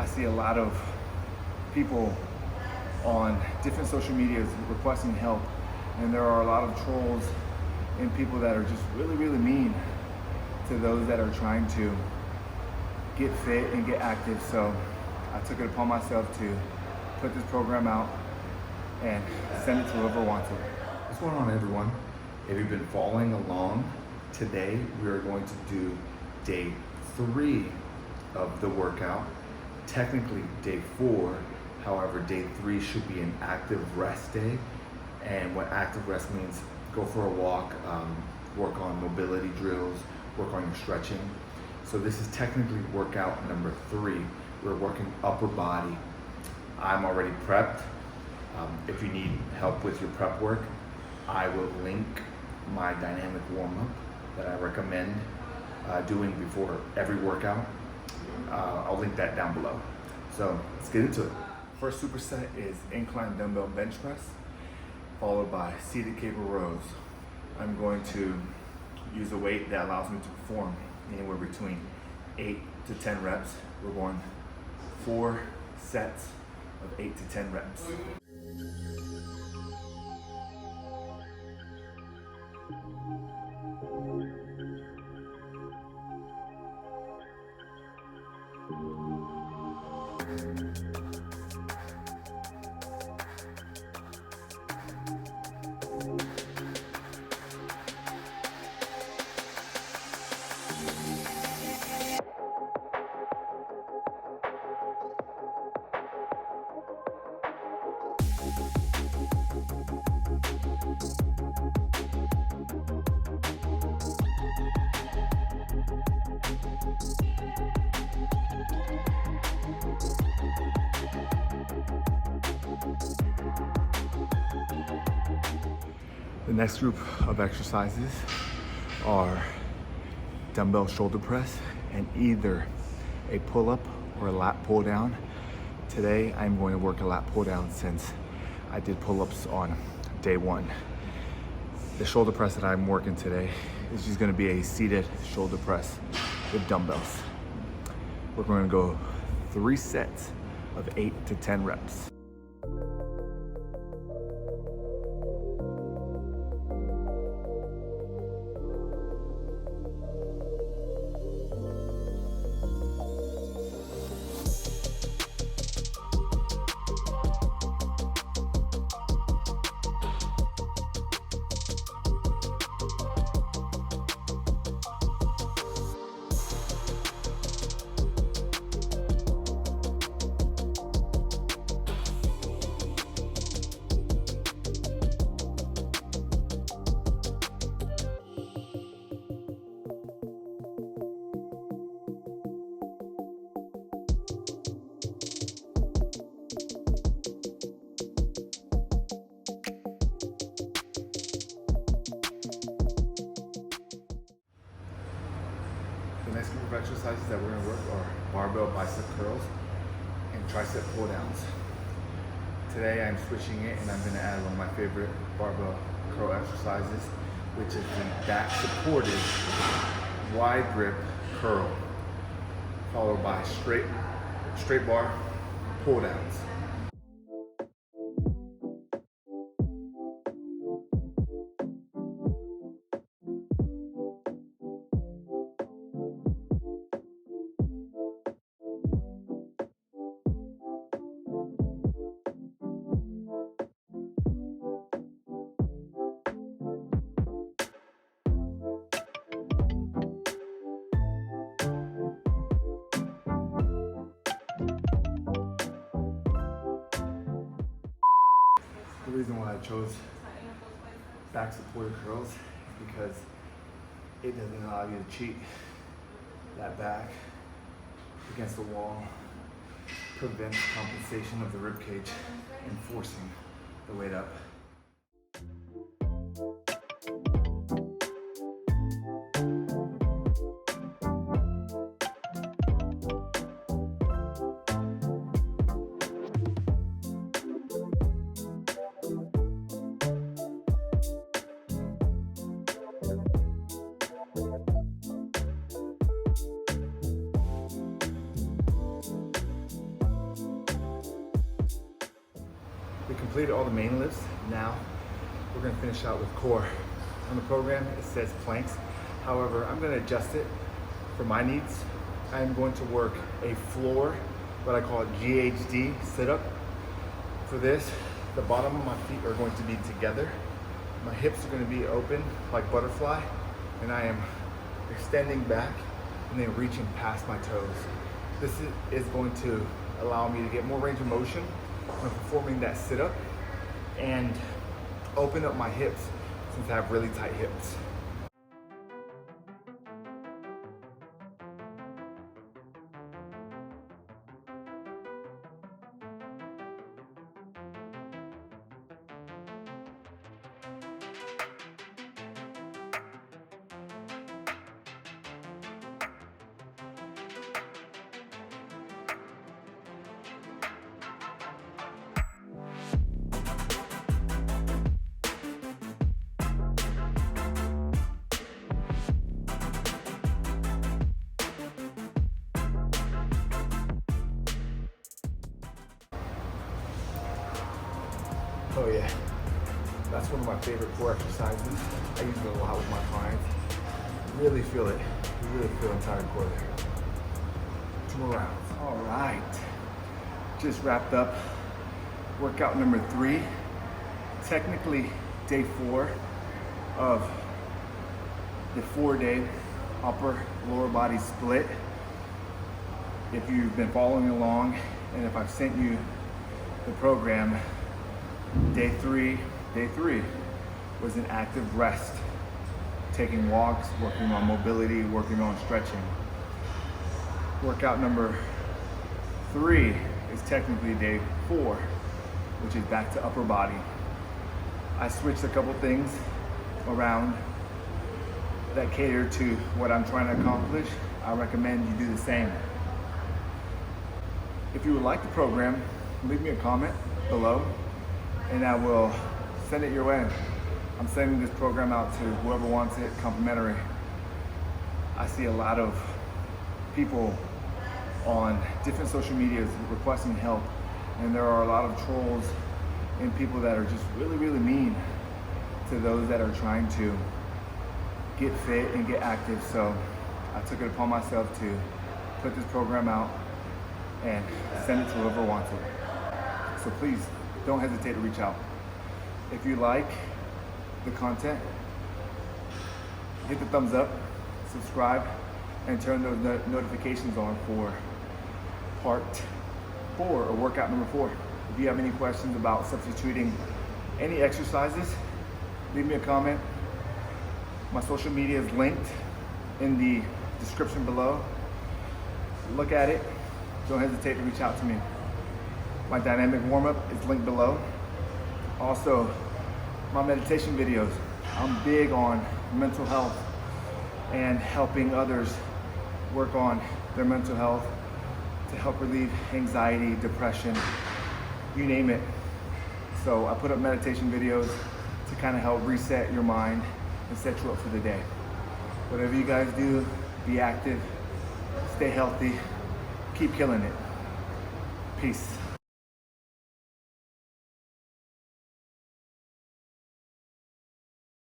I see a lot of people on different social medias requesting help, and there are a lot of trolls and people that are just really mean to those that are trying to get fit and get active. So I took it upon myself to put this program out and send it to whoever wants it. What's going on, everyone? If you've been following along, today we are going to do day 3 of the workout. Technically day 4, however day 3 should be an active rest day. And what active rest means, go for a walk, work on mobility drills, work on your stretching. So this is technically workout number 3. We're working upper body. I'm already prepped. If you need help with your prep work, I will link my dynamic warm-up that I recommend doing before every workout. I'll link that down below. So let's get into it. First superset is incline dumbbell bench press, followed by seated cable rows. I'm going to use a weight that allows me to perform anywhere between 8 to 10 reps. We're going 4 sets of 8 to 10 reps. The next group of exercises are dumbbell shoulder press and either a pull-up or a lat pull down. Today I'm going to work a lat pull down since I did pull-ups on day 1. The shoulder press that I'm working today is just going to be a seated shoulder press with dumbbells. We're going to go 3 sets of 8 to 10 reps. The next group of exercises that we're going to work are barbell bicep curls and tricep pull downs. Today I'm switching it and I'm going to add one of my favorite barbell curl exercises, which is the back supported wide grip curl, followed by straight bar pull downs. The reason why I chose back supported curls is because it doesn't allow you to cheat that back against the wall, prevents compensation of the rib cage and forcing the weight up. We completed all the main lifts. Now we're gonna finish out with core. On the program, it says planks. However, I'm gonna adjust it for my needs. I'm going to work a floor, what I call a GHD sit-up. For this, the bottom of my feet are going to be together. My hips are going to be open like butterfly, and I am extending back and then reaching past my toes. This is going to allow me to get more range of motion when performing that sit-up and open up my hips since I have really tight hips. Oh yeah, that's one of my favorite core exercises. I use it a lot with my clients. Really feel it. You really feel entire core there. 2 more rounds. All right, just wrapped up workout number 3. Technically day 4 of the 4-day upper lower body split. If you've been following along and if I've sent you the program, day three was an active rest, taking walks, working on mobility, working on stretching. Workout number 3 is technically day 4, which is back to upper body. I switched a couple things around that cater to what I'm trying to accomplish. I recommend you do the same. If you would like the program, leave me a comment below and I will send it your way. I'm sending this program out to whoever wants it, complimentary. I see a lot of people on different social medias requesting help, and there are a lot of trolls and people that are just really, really mean to those that are trying to get fit and get active. So I took it upon myself to put this program out and send it to whoever wants it. So please, don't hesitate to reach out. If you like the content, hit the thumbs up, subscribe, and turn those notifications on for part 4 or workout number 4. If you have any questions about substituting any exercises, leave me a comment. My social media is linked in the description below. Look at it. Don't hesitate to reach out to me. My dynamic warm-up is linked below. Also, my meditation videos. I'm big on mental health and helping others work on their mental health to help relieve anxiety, depression, you name it. So I put up meditation videos to kind of help reset your mind and set you up for the day. Whatever you guys do, be active, stay healthy, keep killing it. Peace.